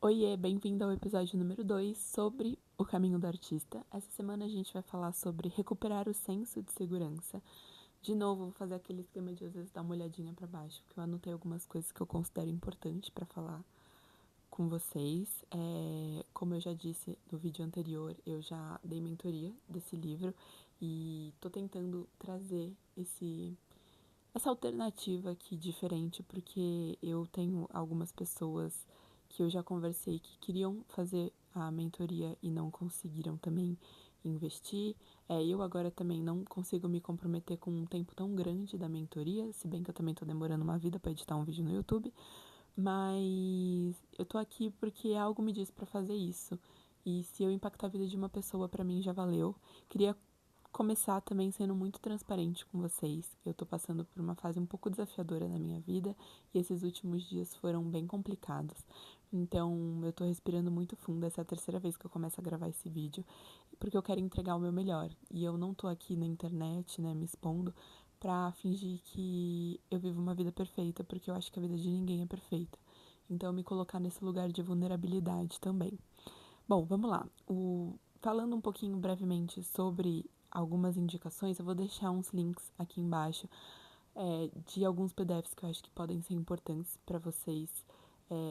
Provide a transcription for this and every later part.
Oiê, bem-vindo ao episódio número 2 sobre o caminho do artista. Essa semana a gente vai falar sobre recuperar o senso de segurança. De novo, vou fazer aquele esquema de às vezes dar uma olhadinha para baixo, porque eu anotei algumas coisas que eu considero importantes para falar com vocês. Como eu já disse no vídeo anterior, eu já dei mentoria desse livro e tô tentando trazer essa alternativa aqui diferente, porque eu tenho algumas pessoas que eu já conversei que queriam fazer a mentoria e não conseguiram também investir. Eu agora também não consigo me comprometer com um tempo tão grande da mentoria, se bem que eu também estou demorando uma vida para editar um vídeo no YouTube, mas eu tô aqui porque algo me diz para fazer isso. E se eu impactar a vida de uma pessoa, para mim já valeu. Queria começar também sendo muito transparente com vocês. Eu tô passando por uma fase um pouco desafiadora na minha vida e esses últimos dias foram bem complicados. Então, eu tô respirando muito fundo. Essa é a terceira vez que eu começo a gravar esse vídeo, porque eu quero entregar o meu melhor. E eu não tô aqui na internet, né, me expondo pra fingir que eu vivo uma vida perfeita, porque eu acho que a vida de ninguém é perfeita. Então, me colocar nesse lugar de vulnerabilidade também. Bom, vamos lá. Falando um pouquinho brevemente sobre algumas indicações, eu vou deixar uns links aqui embaixo de alguns PDFs que eu acho que podem ser importantes para vocês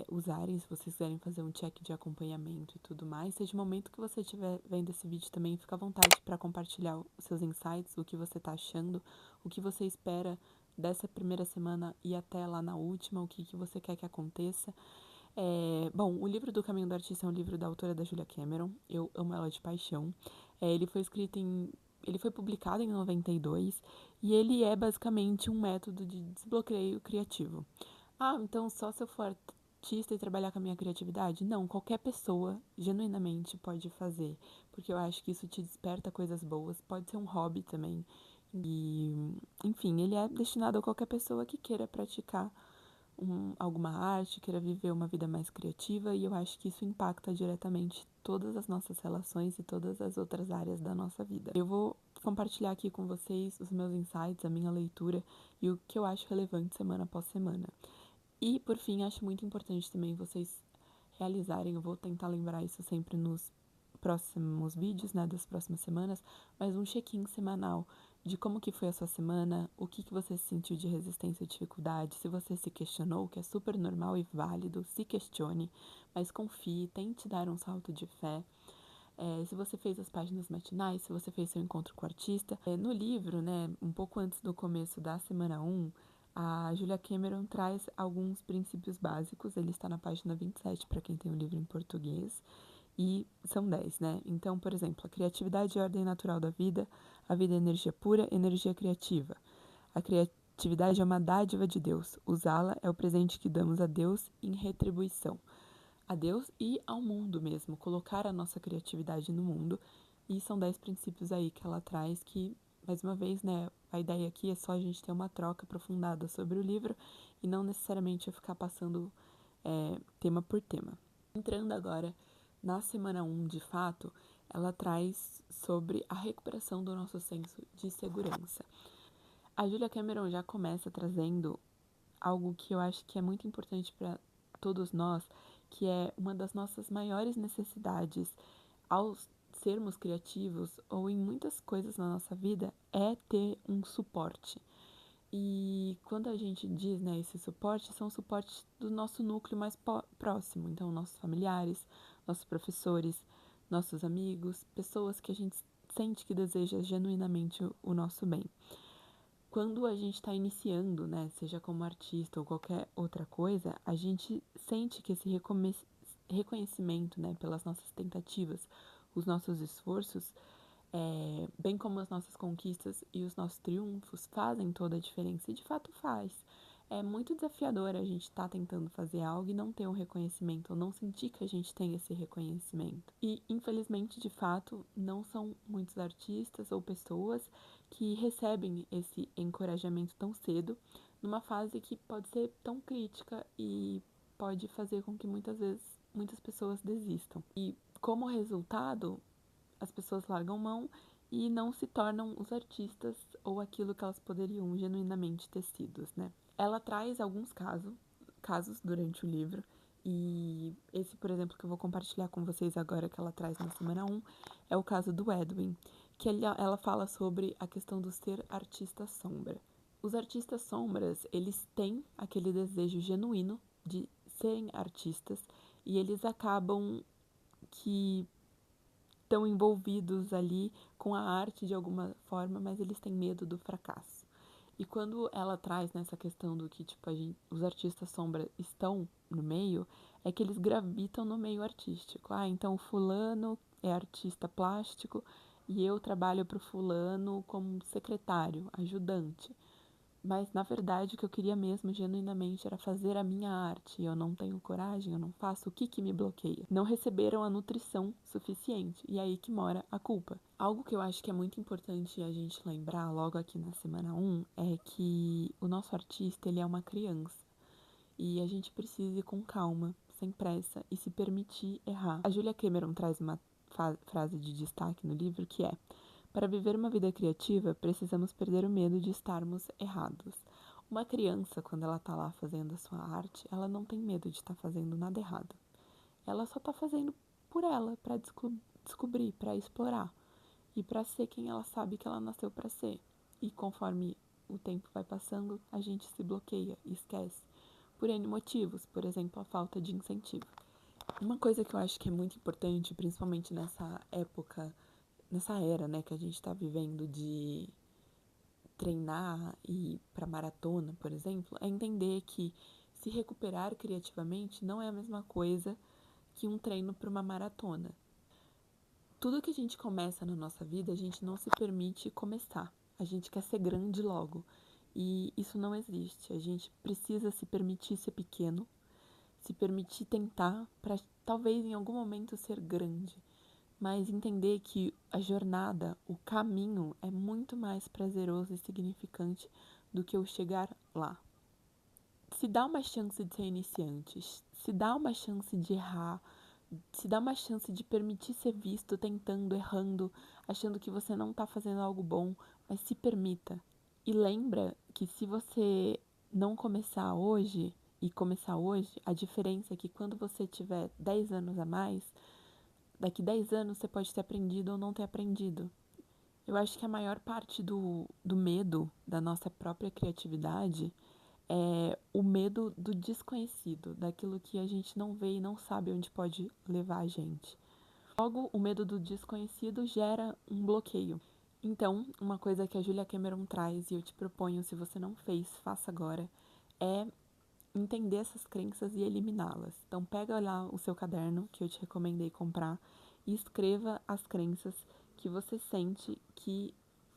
usarem, se vocês quiserem fazer um check de acompanhamento e tudo mais. Seja o momento que você estiver vendo esse vídeo também, fica à vontade para compartilhar os seus insights, o que você está achando, o que você espera dessa primeira semana e até lá na última, o que você quer que aconteça. Bom, o livro do Caminho do Artista é um livro da autora da Julia Cameron. Eu amo ela de paixão. Ele foi publicado em 92 e ele é basicamente um método de desbloqueio criativo. Ah, então só se eu for artista e trabalhar com a minha criatividade? Não, qualquer pessoa genuinamente pode fazer, porque eu acho que isso te desperta coisas boas. Pode ser um hobby também. E, enfim, ele é destinado a qualquer pessoa que queira praticar alguma arte, queira viver uma vida mais criativa, e eu acho que isso impacta diretamente todas as nossas relações e todas as outras áreas da nossa vida. Eu vou compartilhar aqui com vocês os meus insights, a minha leitura e o que eu acho relevante semana após semana. E, por fim, acho muito importante também vocês realizarem, eu vou tentar lembrar isso sempre nos próximos vídeos, né, das próximas semanas, mas um check-in semanal de como que foi a sua semana, o que você sentiu de resistência e dificuldade, se você se questionou, que é super normal e válido, se questione, mas confie, tente dar um salto de fé. Se você fez as páginas matinais, se você fez seu encontro com o artista. No livro, né, um pouco antes do começo da semana 1, a Julia Cameron traz alguns princípios básicos. Ele está na página 27 para quem tem o livro em português. E são 10, né? Então, por exemplo, a criatividade é a ordem natural da vida, a vida é energia pura, energia criativa. A criatividade é uma dádiva de Deus. Usá-la é o presente que damos a Deus em retribuição. A Deus e ao mundo mesmo, colocar a nossa criatividade no mundo. E são 10 princípios aí que ela traz que, mais uma vez, né, a ideia aqui é só a gente ter uma troca aprofundada sobre o livro e não necessariamente eu ficar passando tema por tema. Entrando agora na semana 1, de fato, ela traz sobre a recuperação do nosso senso de segurança. A Julia Cameron já começa trazendo algo que eu acho que é muito importante para todos nós, que é uma das nossas maiores necessidades ao sermos criativos ou em muitas coisas na nossa vida, é ter um suporte. E quando a gente diz, né, esse suporte, são suportes do nosso núcleo mais próximo. Então, nossos familiares, nossos professores, nossos amigos, pessoas que a gente sente que deseja genuinamente o nosso bem. Quando a gente está iniciando, né, seja como artista ou qualquer outra coisa, a gente sente que esse reconhecimento, né, pelas nossas tentativas, os nossos esforços, bem como as nossas conquistas e os nossos triunfos, fazem toda a diferença. E de fato faz. É muito desafiador a gente estar tentando fazer algo e não ter um reconhecimento, ou não sentir que a gente tem esse reconhecimento. E, infelizmente, de fato, não são muitos artistas ou pessoas que recebem esse encorajamento tão cedo, numa fase que pode ser tão crítica e pode fazer com que muitas vezes muitas pessoas desistam. E, como resultado, as pessoas largam mão e não se tornam os artistas ou aquilo que elas poderiam genuinamente ter sido, né? Ela traz alguns casos durante o livro E esse, por exemplo, que eu vou compartilhar com vocês agora, que ela traz na semana 1, é o caso do Edwin, que ela fala sobre a questão do ser artista sombra. Os artistas sombras, eles têm aquele desejo genuíno de serem artistas e eles acabam que estão envolvidos ali com a arte de alguma forma, mas eles têm medo do fracasso. E quando ela traz nessa questão do que tipo os artistas sombra estão no meio, é que eles gravitam no meio artístico. Ah, então o fulano é artista plástico e eu trabalho para o fulano como secretário, ajudante. Mas, na verdade, o que eu queria mesmo, genuinamente, era fazer a minha arte. Eu não tenho coragem, eu não faço. O que me bloqueia? Não receberam a nutrição suficiente. E é aí que mora a culpa. Algo que eu acho que é muito importante a gente lembrar logo aqui na semana 1 é que o nosso artista, ele é uma criança. E a gente precisa ir com calma, sem pressa e se permitir errar. A Julia Cameron traz uma frase de destaque no livro que é: para viver uma vida criativa, precisamos perder o medo de estarmos errados. Uma criança, quando ela está lá fazendo a sua arte, ela não tem medo de estar fazendo nada errado. Ela só está fazendo por ela, para descobrir, para explorar e para ser quem ela sabe que ela nasceu para ser. E conforme o tempo vai passando, a gente se bloqueia e esquece. Por N motivos, por exemplo, a falta de incentivo. Uma coisa que eu acho que é muito importante, principalmente nessa época, nessa era, né, que a gente está vivendo de treinar e ir para maratona, por exemplo, é entender que se recuperar criativamente não é a mesma coisa que um treino para uma maratona. Tudo que a gente começa na nossa vida, a gente não se permite começar. A gente quer ser grande logo. E isso não existe. A gente precisa se permitir ser pequeno, se permitir tentar para talvez em algum momento ser grande. Mas entender que a jornada, o caminho, é muito mais prazeroso e significante do que o chegar lá. Se dá uma chance de ser iniciante, se dá uma chance de errar, se dá uma chance de permitir ser visto tentando, errando, achando que você não está fazendo algo bom, mas se permita. E lembra que se você não começar hoje e começar hoje, a diferença é que quando você tiver 10 anos a mais, daqui 10 anos você pode ter aprendido ou não ter aprendido. Eu acho que a maior parte do medo da nossa própria criatividade é o medo do desconhecido, daquilo que a gente não vê e não sabe onde pode levar a gente. Logo, o medo do desconhecido gera um bloqueio. Então, uma coisa que a Julia Cameron traz, e eu te proponho, se você não fez, faça agora, é entender essas crenças e eliminá-las. Então, pega lá o seu caderno, que eu te recomendei comprar, e escreva as crenças que você sente que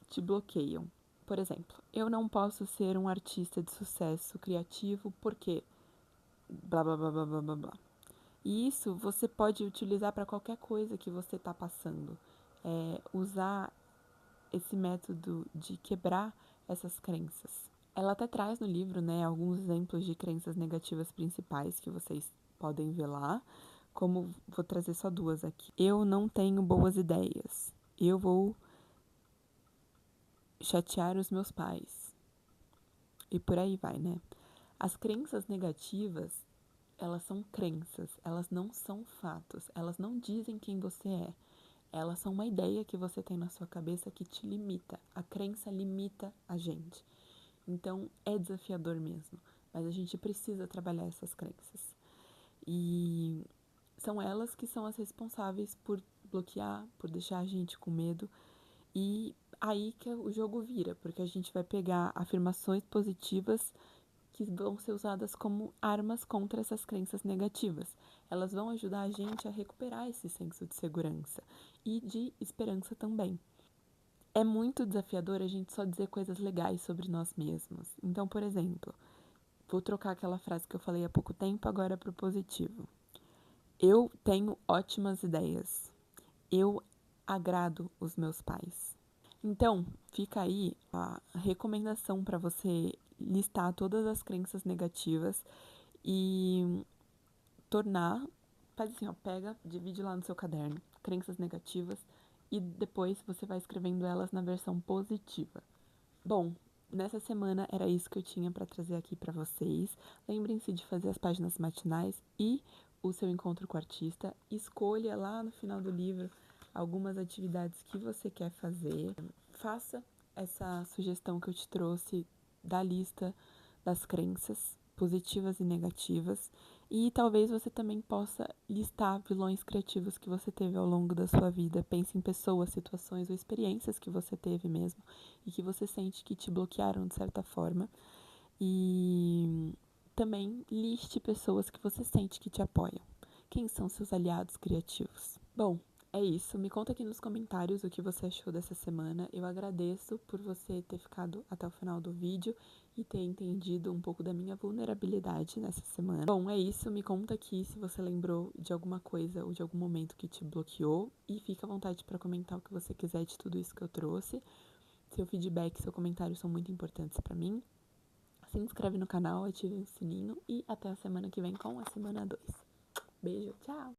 te bloqueiam. Por exemplo, eu não posso ser um artista de sucesso criativo porque blá blá blá blá blá blá blá. E isso você pode utilizar para qualquer coisa que você está passando. Usar esse método de quebrar essas crenças. Ela até traz no livro, né, alguns exemplos de crenças negativas principais que vocês podem ver lá, como vou trazer só duas aqui. Eu não tenho boas ideias. Eu vou chatear os meus pais. E por aí vai, né? As crenças negativas, elas são crenças, elas não são fatos, elas não dizem quem você é. Elas são uma ideia que você tem na sua cabeça que te limita. A crença limita a gente. Então, é desafiador mesmo. Mas a gente precisa trabalhar essas crenças. E são elas que são as responsáveis por bloquear, por deixar a gente com medo. E aí que o jogo vira, porque a gente vai pegar afirmações positivas que vão ser usadas como armas contra essas crenças negativas. Elas vão ajudar a gente a recuperar esse senso de segurança e de esperança também. É muito desafiador a gente só dizer coisas legais sobre nós mesmos. Então, por exemplo, vou trocar aquela frase que eu falei há pouco tempo agora para o positivo. Eu tenho ótimas ideias. Eu agrado os meus pais. Então, fica aí a recomendação para você listar todas as crenças negativas e tornar, faz assim, ó, pega, divide lá no seu caderno, crenças negativas, e depois você vai escrevendo elas na versão positiva. Bom, nessa semana era isso que eu tinha para trazer aqui para vocês. Lembrem-se de fazer as páginas matinais e o seu encontro com o artista. Escolha lá no final do livro algumas atividades que você quer fazer. Faça essa sugestão que eu te trouxe da lista das crenças positivas e negativas. E talvez você também possa listar vilões criativos que você teve ao longo da sua vida. Pense em pessoas, situações ou experiências que você teve mesmo e que você sente que te bloquearam de certa forma. E também liste pessoas que você sente que te apoiam. Quem são seus aliados criativos? Bom, é isso. Me conta aqui nos comentários o que você achou dessa semana. Eu agradeço por você ter ficado até o final do vídeo e ter entendido um pouco da minha vulnerabilidade nessa semana. Bom, é isso. Me conta aqui se você lembrou de alguma coisa ou de algum momento que te bloqueou. E fica à vontade para comentar o que você quiser de tudo isso que eu trouxe. Seu feedback, seu comentário são muito importantes para mim. Se inscreve no canal, ative o sininho e até a semana que vem com a semana 2. Beijo, tchau!